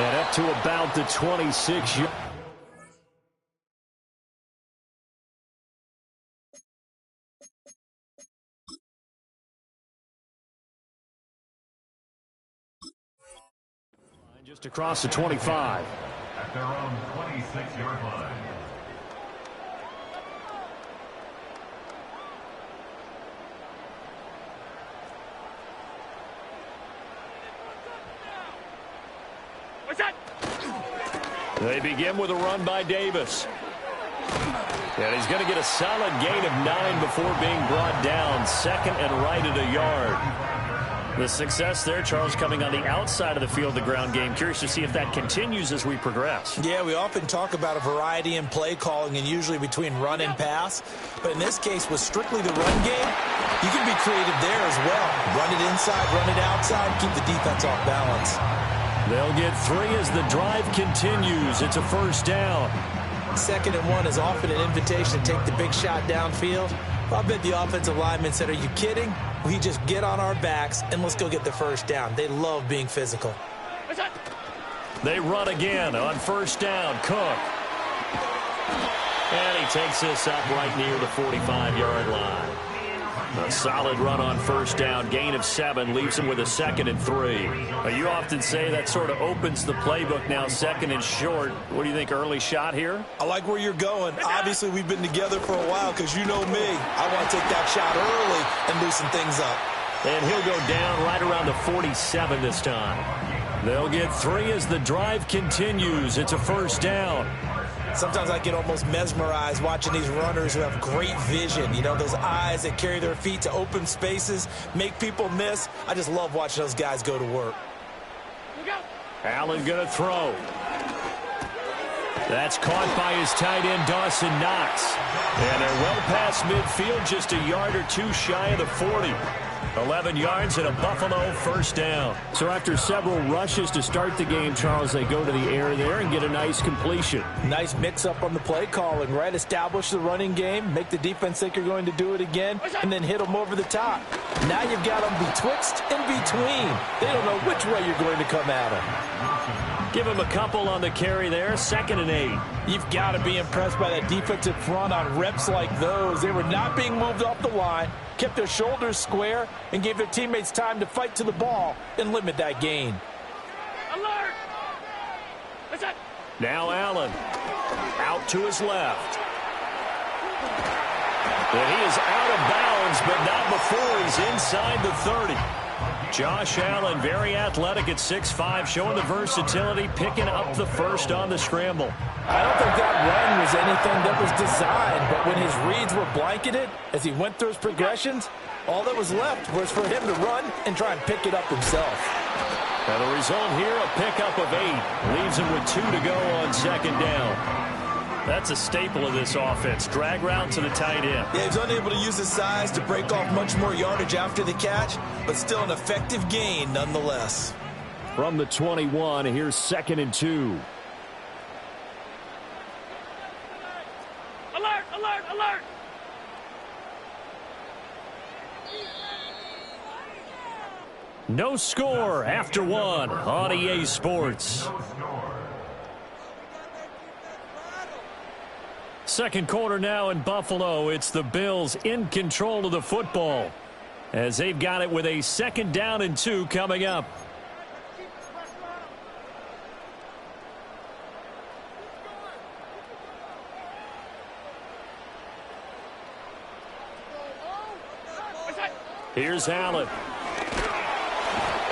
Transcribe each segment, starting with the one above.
And up to about the 26. Just across the 25. At their own 26-yard line. They begin with a run by Davis. And he's going to get a solid gain of 9 before being brought down. Second and right at a yard. The success there, Charles, coming on the outside of the field, the ground game. Curious to see if that continues as we progress. Yeah, we often talk about a variety in play calling and usually between run and pass. But in this case, with strictly the run game, you can be creative there as well. Run it inside, run it outside, keep the defense off balance. They'll get 3 as the drive continues. It's a first down. 2nd and 1 is often an invitation to take the big shot downfield. I bet the offensive lineman said, are you kidding? We just get on our backs and let's go get the first down. They love being physical. They run again on first down. Cook. And he takes this up right near the 45-yard line. A solid run on first down. Gain of 7 leaves him with a 2nd and 3. You often say that sort of opens the playbook now, 2nd and short. What do you think, early shot here? I like where you're going. Obviously, we've been together for a while because you know me. I want to take that shot early and loosen things up. And he'll go down right around the 47 this time. They'll get 3 as the drive continues. It's a first down. Sometimes I get almost mesmerized watching these runners who have great vision. You know, those eyes that carry their feet to open spaces, make people miss. I just love watching those guys go to work. Allen going to throw. That's caught by his tight end, Dawson Knox. And they're well past midfield, just a yard or 2 shy of the 40. 11 yards and a Buffalo first down. So after several rushes to start the game, Charles, they go to the air there and get a nice completion. Nice mix-up on the play calling, right? Establish the running game, make the defense think you're going to do it again, and then hit them over the top. Now you've got them betwixt and between. They don't know which way you're going to come at them. Give him a couple on the carry there, 2nd and 8. You've got to be impressed by that defensive front on reps like those. They were not being moved off the line, kept their shoulders square, and gave their teammates time to fight to the ball and limit that gain. Alert! What's that? Now Allen out to his left. And he is out of bounds, but not before he's inside the 30. Josh Allen, very athletic at 6'5", showing the versatility, picking up the first on the scramble. I don't think that run was anything that was designed, but when his reads were blanketed, as he went through his progressions, all that was left was for him to run and try and pick it up himself. And the result here, a pickup of 8. Leaves him with 2 to go on 2nd down. That's a staple of this offense. Drag route to the tight end. Yeah, he's unable to use his size to break off much more yardage after the catch, but still an effective gain nonetheless. From the 21, here's 2nd and 2. Alert! Alert! Alert! No score after 1 on EA Sports. Second quarter now in Buffalo. It's the Bills in control of the football as they've got it with a 2nd down and 2 coming up. Here's Allen.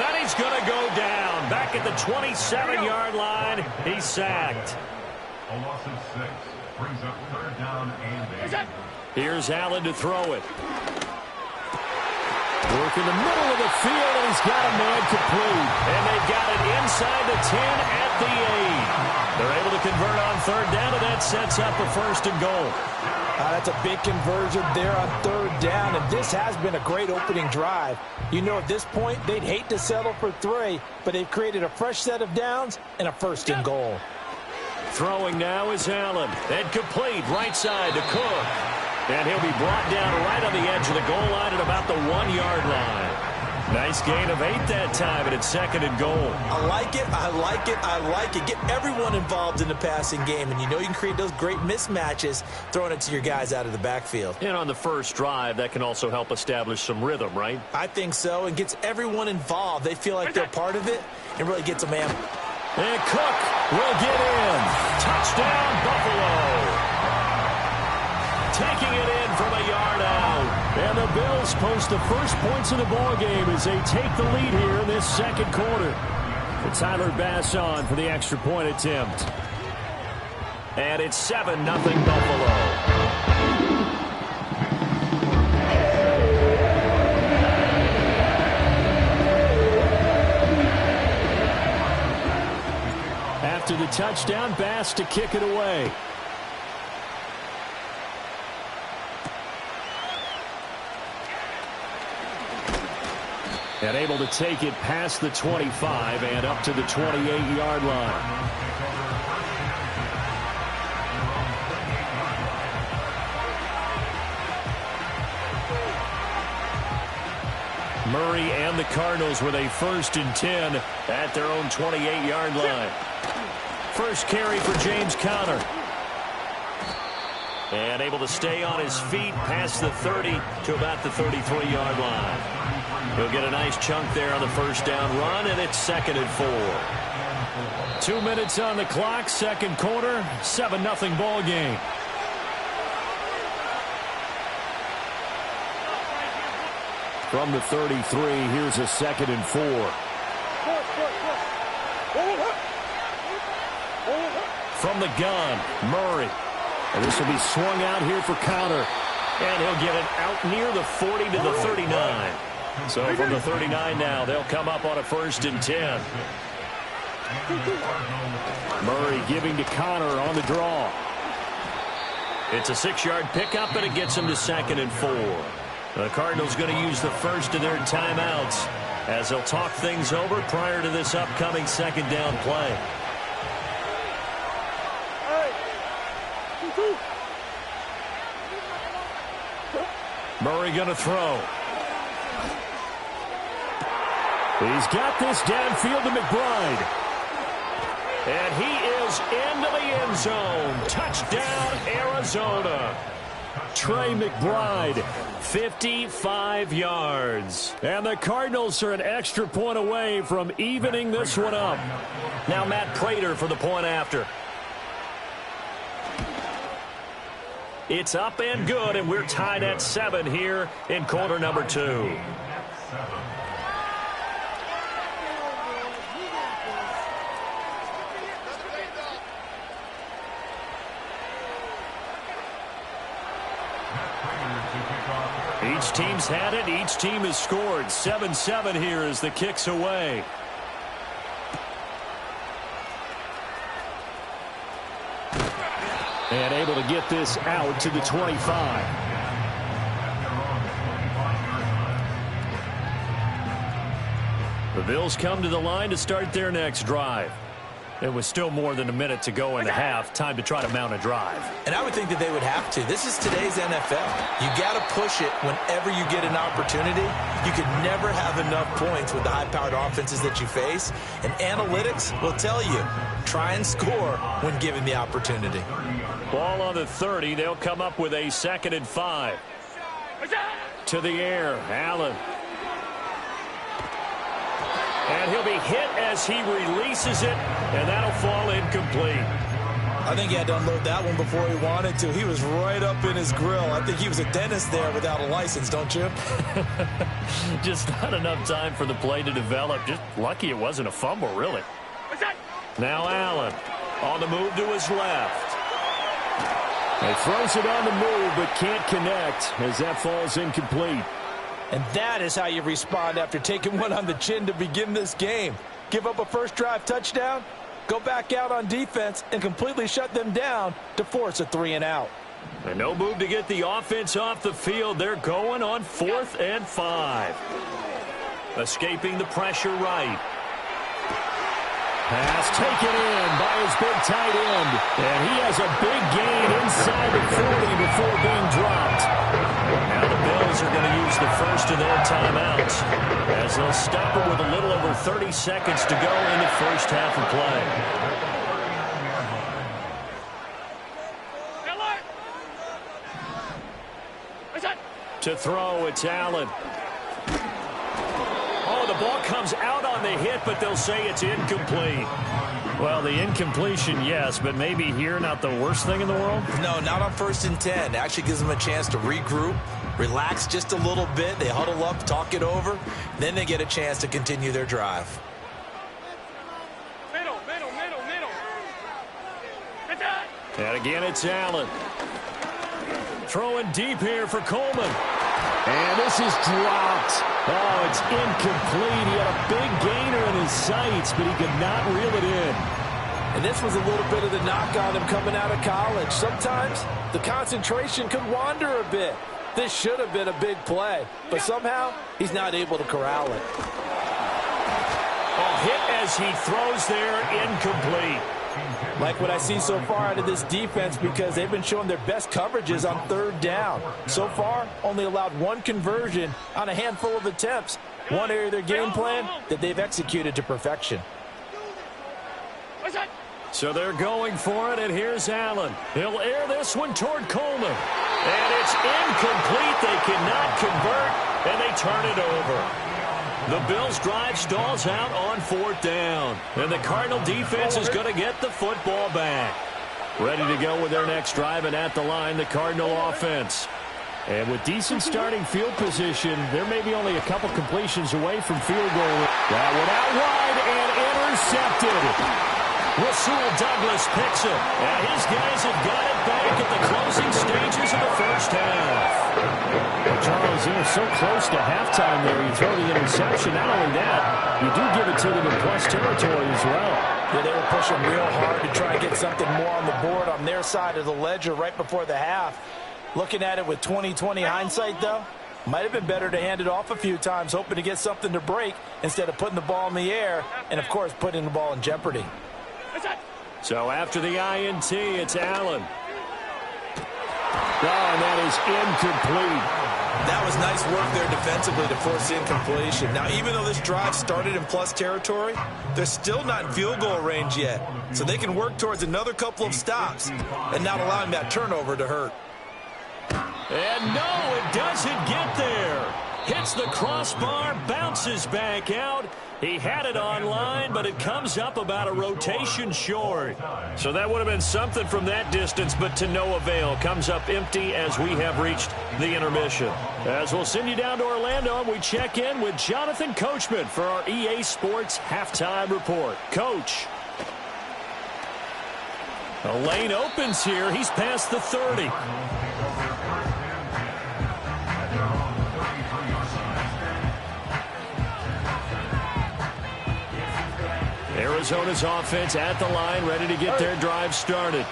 And he's going to go down. Back at the 27-yard line. He's sacked. A loss of 6. Brings up 3rd down and 8. Here's Allen to throw it. Work in the middle of the field, and he's got a man complete. And they've got it inside the 10 at the 8. They're able to convert on 3rd down, and that sets up a 1st and goal. That's a big conversion there on 3rd down, and this has been a great opening drive. You know, at this point, they'd hate to settle for 3, but they've created a fresh set of downs and a 1st and goal. Throwing now is Allen. And complete right side to Cook. And he'll be brought down right on the edge of the goal line at about the 1-yard line. Nice gain of 8 that time, and it's second and goal. I like it, I like it, I like it. Get everyone involved in the passing game, and you know you can create those great mismatches throwing it to your guys out of the backfield. And on the first drive, that can also help establish some rhythm, right? I think so, and gets everyone involved. They feel like they're part of it, and really gets them amped. And Cook will get in. Touchdown, Buffalo. Taking it in from a yard out. And the Bills post the first points of the ball game as they take the lead here in this second quarter. Tyler Bass on for the extra point attempt. And it's 7-0 Buffalo. After the touchdown, Bass to kick it away. And able to take it past the 25 and up to the 28-yard line. Murray and the Cardinals with a 1st and 10 at their own 28-yard line. First carry for James Conner. And able to stay on his feet past the 30 to about the 33-yard line. He'll get a nice chunk there on the first down run, and it's 2nd and 4. 2 minutes on the clock, second quarter, 7-0 ball game. From the 33, here's a 2nd and 4. From the gun, Murray. And this will be swung out here for Conner. And he'll get it out near the 40 to the 39. So from the 39 now, they'll come up on a 1st and 10. Murray giving to Conner on the draw. It's a 6-yard pickup, and it gets him to 2nd and 4. The Cardinals going to use the first of their timeouts as they'll talk things over prior to this upcoming second down play. Murray going to throw. He's got this downfield to McBride. And he is into the end zone. Touchdown, Arizona. Trey McBride, 55 yards. And the Cardinals are an extra point away from evening this one up. Now Matt Prater for the point after. It's up and good, and we're tied at 7 here in quarter number 2. Each team's had it. Each team has scored. 7-7 here as the kick's away. And able to get this out to the 25. The Bills come to the line to start their next drive. It was still more than a minute to go in the half. Time to try to mount a drive. And I would think that they would have to. This is today's NFL. You got to push it whenever you get an opportunity. You could never have enough points with the high-powered offenses that you face. And analytics will tell you, try and score when given the opportunity. Ball on the 30. They'll come up with a 2nd and 5. To the air, Allen. And he'll be hit as he releases it, and that'll fall incomplete. I think he had to unload that one before he wanted to. He was right up in his grill. I think he was a dentist there without a license, don't you? Just not enough time for the play to develop. Just lucky it wasn't a fumble, really. Now Allen on the move to his left. He throws it on the move, but can't connect as that falls incomplete. And that is how you respond after taking one on the chin to begin this game. Give up a first drive touchdown, go back out on defense, and completely shut them down to force a 3-and-out. And no move to get the offense off the field. They're going on 4th and 5. Escaping the pressure right. Pass taken in by his big tight end. And he has a big gain inside the 40 before being dropped. Now the Bills are going to use the first of their timeouts, as they'll stop it with a little over 30 seconds to go in the first half of play. To throw, it's Allen. Oh, the ball comes out on the hit, but they'll say it's incomplete. Well, the incompletion, yes, but maybe here not the worst thing in the world? No, not on 1st and 10. Actually gives them a chance to regroup, relax just a little bit. They huddle up, talk it over. Then they get a chance to continue their drive. Middle. And again, it's Allen. Throwing deep here for Coleman. And this is dropped. Oh, it's incomplete. He had a big gainer in his sights, but he could not reel it in. And this was a little bit of the knock on him coming out of college. Sometimes the concentration could wander a bit. This should have been a big play, but somehow he's not able to corral it. Oh, hit as he throws there, incomplete. Like what I see so far out of this defense, because they've been showing their best coverages on 3rd down. So far, only allowed 1 conversion on a handful of attempts. One area of their game plan that they've executed to perfection. So they're going for it, and here's Allen. He'll air this one toward Coleman. And it's incomplete. They cannot convert, and they turn it over. The Bills' drive stalls out on 4th down. And the Cardinal defense is going to get the football back. Ready to go with their next drive, and at the line, the Cardinal offense. And with decent starting field position, there may be only a couple completions away from field goal. That one out wide and intercepted. Rasul Douglas picks it. And his guys have got it back at the closing stages of the first half. Charles, they're so close to halftime there. You throw the interception. Not only that, you do give it to them in plus territory as well. Yeah, they were pushing real hard to try and get something more on the board on their side of the ledger right before the half. Looking at it with 20/20 hindsight, though, might have been better to hand it off a few times, hoping to get something to break instead of putting the ball in the air and, of course, putting the ball in jeopardy. So after the INT, it's Allen. Oh, and that is incomplete. That was nice work there defensively to force incompletion. Now, even though this drive started in plus territory, they're still not in field goal range yet. So they can work towards another couple of stops and not allowing that turnover to hurt. And no, it doesn't get there. Hits the crossbar, bounces back out. He had it online, but it comes up about a rotation short. So that would have been something from that distance, but to no avail. Comes up empty as we have reached the intermission. As we'll send you down to Orlando, and we check in with Jonathan Coachman for our EA Sports Halftime Report. Coach. A lane opens here. He's past the 30. Arizona's offense at the line, ready to get their drive started.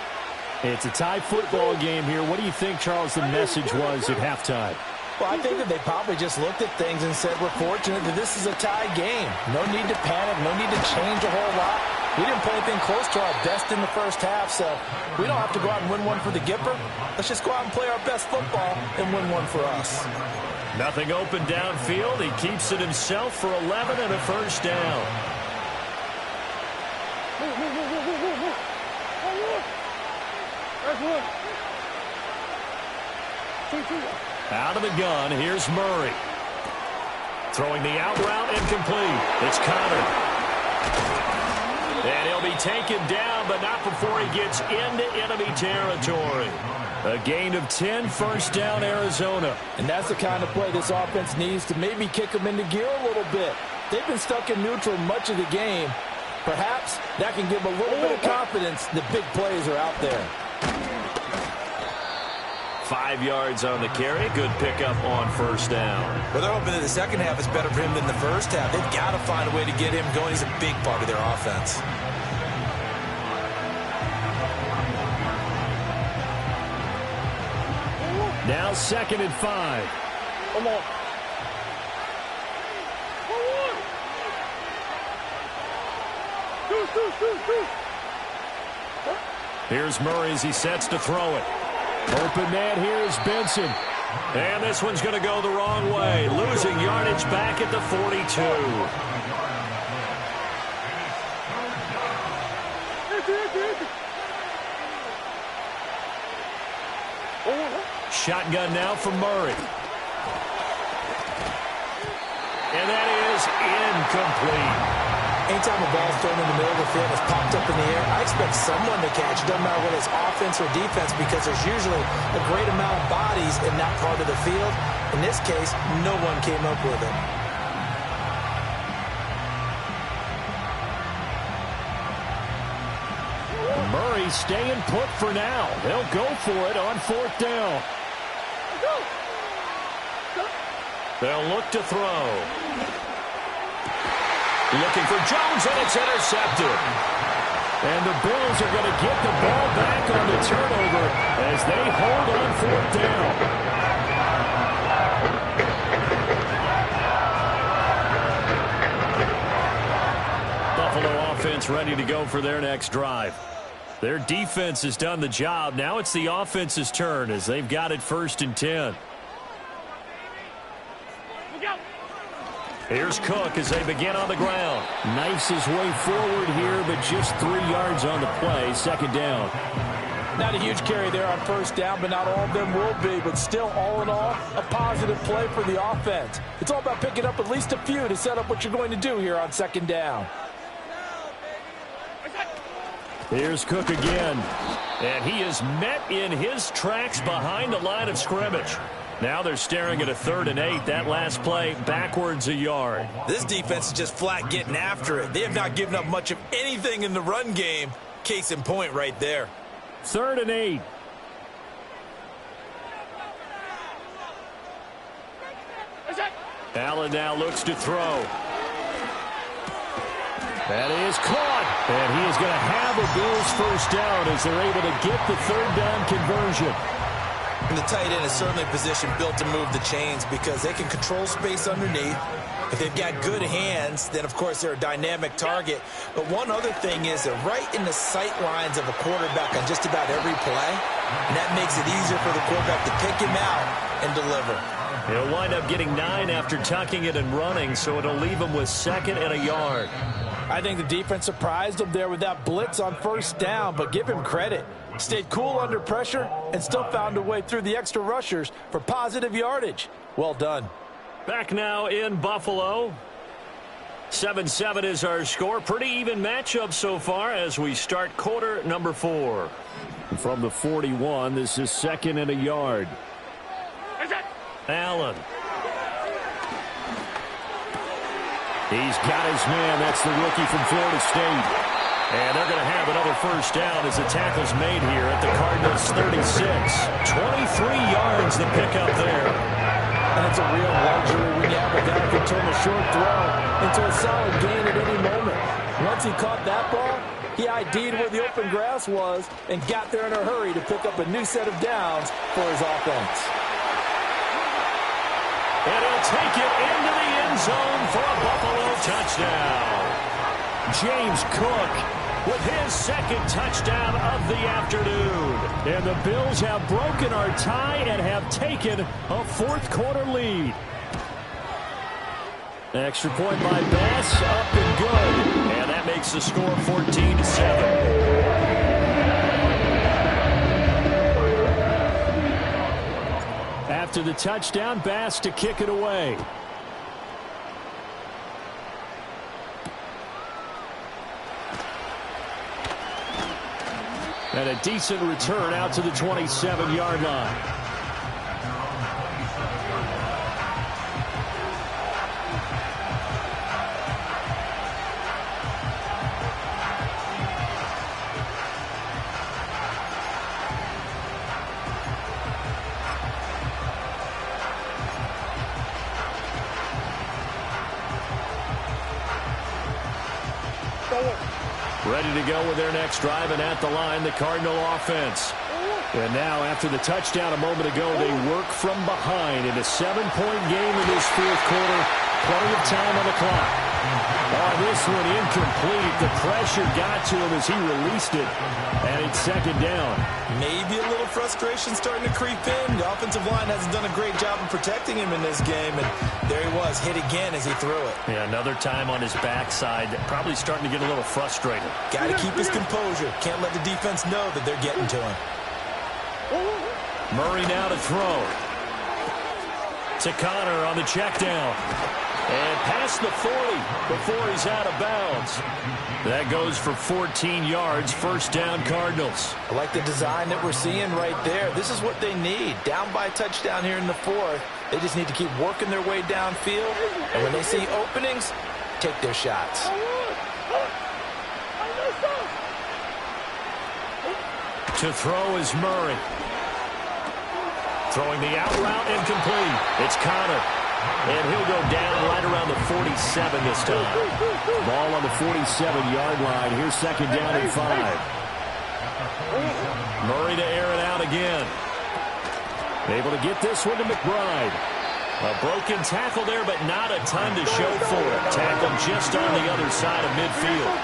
It's a tie football game here. What do you think, Charles, the message was at halftime? Well, I think that they probably just looked at things and said, we're fortunate that this is a tie game. No need to panic, no need to change a whole lot. We didn't play anything close to our best in the first half, so we don't have to go out and win one for the Gipper. Let's just go out and play our best football and win one for us. Nothing open downfield. He keeps it himself for 11 and a first down. Out of the gun, here's Murray. Throwing the out route, incomplete. It's Connor. And he'll be taken down, but not before he gets into enemy territory. A gain of 10, first down, Arizona. And that's the kind of play this offense needs to maybe kick them into gear a little bit. They've been stuck in neutral much of the game. Perhaps that can give them a little bit of confidence that big plays are out there. 5 yards on the carry. Good pickup on first down. Well, they're hoping that the second half is better for him than the first half. They've got to find a way to get him going. He's a big part of their offense. Now 2nd and 5. Come on. Here's Murray as he sets to throw it. Open man here is Benson. And this one's going to go the wrong way. Losing yardage back at the 42. Shotgun now from Murray. And that is incomplete. Anytime a ball's thrown in the middle of the field and it's popped up in the air, I expect someone to catch. It doesn't matter whether it's offense or defense, because there's usually a great amount of bodies in that part of the field. In this case, no one came up with it. Murray staying put for now. They'll go for it on 4th down. They'll look to throw. Looking for Jones, and it's intercepted. And the Bills are going to get the ball back on the turnover as they hold on 4th down. Buffalo offense ready to go for their next drive. Their defense has done the job. Now it's the offense's turn as they've got it 1st and 10. Here's Cook as they begin on the ground. Knifes his way forward here, but just 3 yards on the play. 2nd down. Not a huge carry there on 1st down, but not all of them will be. But still, all in all, a positive play for the offense. It's all about picking up at least a few to set up what you're going to do here on 2nd down. Here's Cook again. And he is met in his tracks behind the line of scrimmage. Now they're staring at a 3rd and 8. That last play backwards a yard. This defense is just flat getting after it. They have not given up much of anything in the run game. Case in point right there. 3rd and 8. Allen now looks to throw. That is caught. And he is going to have a Bills 1st down as they're able to get the 3rd down conversion. And the tight end is certainly a position built to move the chains because they can control space underneath. If they've got good hands, then, of course, they're a dynamic target. But one other thing is they're right in the sight lines of a quarterback on just about every play. And that makes it easier for the quarterback to pick him out and deliver. He'll wind up getting 9 after tucking it and running, so it'll leave him with 2nd and a yard. I think the defense surprised him there with that blitz on 1st down, but give him credit. Stayed cool under pressure and still found a way through the extra rushers for positive yardage. Well done. Back now in Buffalo. 7-7 is our score. Pretty even matchup so far as we start quarter number 4. From the 41, this is 2nd and a yard. Allen. He's got his man. That's the rookie from Florida State. And they're going to have another 1st down as the tackle's made here at the Cardinals' 36. 23 yards the pickup there. And it's a real luxury when you have a guy who can turn a short throw into a solid gain at any moment. Once he caught that ball, he ID'd where the open grass was and got there in a hurry to pick up a new set of downs for his offense. And he'll take it into the end zone for a Buffalo touchdown. James Cook with his 2nd touchdown of the afternoon. And the Bills have broken our tie and have taken a 4th quarter lead. Extra point by Bass, up and good. And that makes the score 14-7. After the touchdown, Bass to kick it away. And a decent return out to the 27-yard line. Ready to go with their next drive, and at the line, the Cardinal offense. And now, after the touchdown a moment ago, they work from behind in a 7-point game in this 4th quarter. Plenty of time on the clock. Oh, this one incomplete. The pressure got to him as he released it, and it's second down. Maybe a little frustration starting to creep in. The offensive line hasn't done a great job of protecting him in this game, and there he was, hit again as he threw it. Yeah, another time on his backside, probably starting to get a little frustrated. Got to keep his composure. Can't let the defense know that they're getting to him. Murray now to throw. To Connor on the check down. And past the 40 before he's out of bounds. That goes for 14 yards. First down, Cardinals. I like the design that we're seeing right there. This is what they need. Down by a touchdown here in the fourth. They just need to keep working their way downfield. And when they see openings, take their shots. To throw is Murray. Throwing the out route, incomplete. It's Connor. And he'll go down right around the 47 this time. Ball on the 47-yard line. Here's second down and 5. Murray to air it out again. Able to get this one to McBride. A broken tackle there, but not a ton to show for it. Tackle just on the other side of midfield.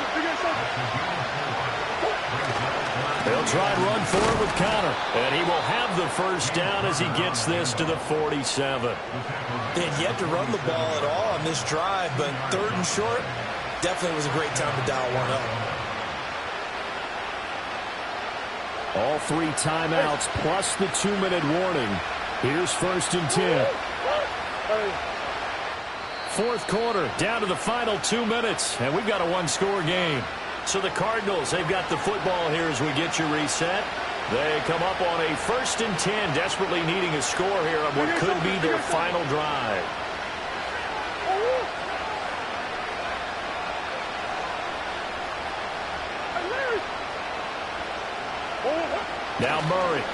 They'll try and run forward with Connor. And he will have the first down as he gets this to the 47. They had yet to run the ball at all on this drive, but third and short, definitely was a great time to dial one up. All 3 timeouts plus the 2-minute warning. Here's first and 10. Fourth quarter, down to the final 2 minutes, and we've got a one-score game. So the Cardinals, they've got the football here as we get you reset. They come up on a first and 10, desperately needing a score here on what could be their final drive. Now Murray.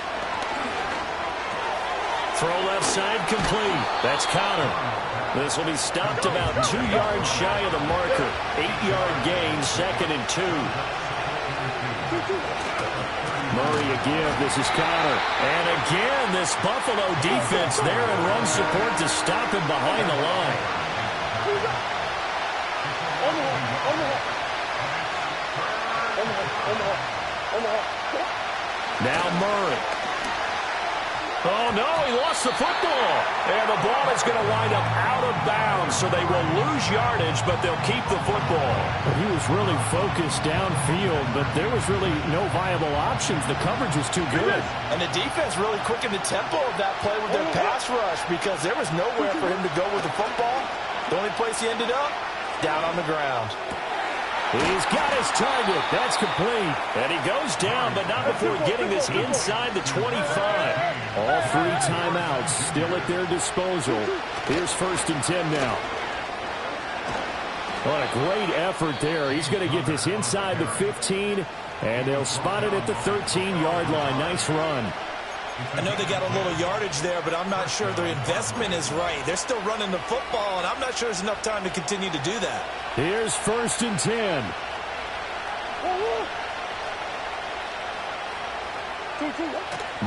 Throw left side complete. That's Connor. This will be stopped about 2 yards shy of the marker. 8-yard gain, second and 2. Murray again. This is Connor. And again, this Buffalo defense there in run support to stop him behind the line. Now Murray. Oh, no, he lost the football. And the ball is going to wind up out of bounds, so they will lose yardage, but they'll keep the football. He was really focused downfield, but there was really no viable options. The coverage was too good. And the defense really quickened the tempo of that play with their pass rush because there was nowhere for him to go with the football. The only place he ended up, down on the ground. He's got his target. That's complete. And he goes down, but not before getting this inside the 25. All 3 timeouts still at their disposal. Here's first and 10 now. What a great effort there. He's going to get this inside the 15, and they'll spot it at the 13-yard line. Nice run. I know they got a little yardage there, but I'm not sure their investment is right. They're still running the football, and I'm not sure there's enough time to continue to do that. Here's first and 10.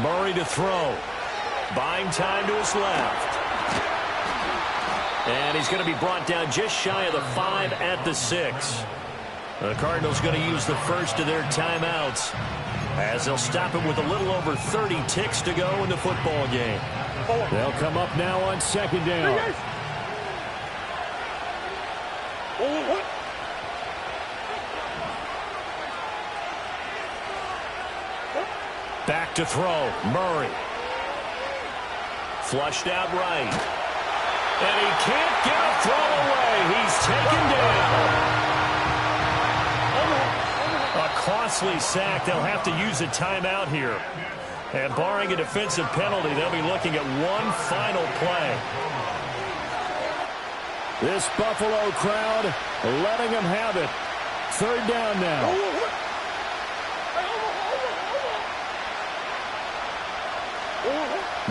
Murray to throw. Buying time to his left. And he's going to be brought down just shy of the 5 at the 6. The Cardinals going to use the first of their timeouts as they'll stop him with a little over 30 ticks to go in the football game. They'll come up now on second down. Back to throw. Murray. Flushed out right. And he can't get a throw away. He's taken down. A costly sack. They'll have to use a timeout here. And barring a defensive penalty, they'll be looking at one final play. This Buffalo crowd letting them have it. Third down now.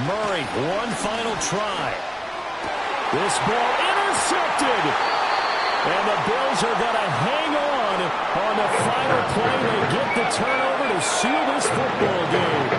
Murray, one final try. This ball intercepted. And the Bills are going to hang on the final play. They get the turnover to seal this football game.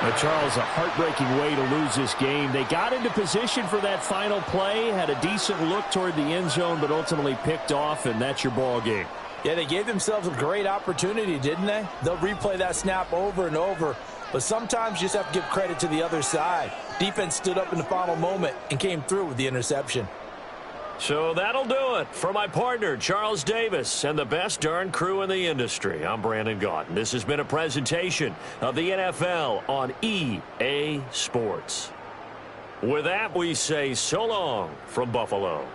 But Charles, a heartbreaking way to lose this game. They got into position for that final play, had a decent look toward the end zone, but ultimately picked off, and that's your ball game. Yeah, they gave themselves a great opportunity, didn't they? They'll replay that snap over and over, but sometimes you just have to give credit to the other side. Defense stood up in the final moment and came through with the interception. So that'll do it for my partner, Charles Davis, and the best darn crew in the industry. I'm Brandon Gaudin. This has been a presentation of the NFL on EA Sports. With that, we say so long from Buffalo.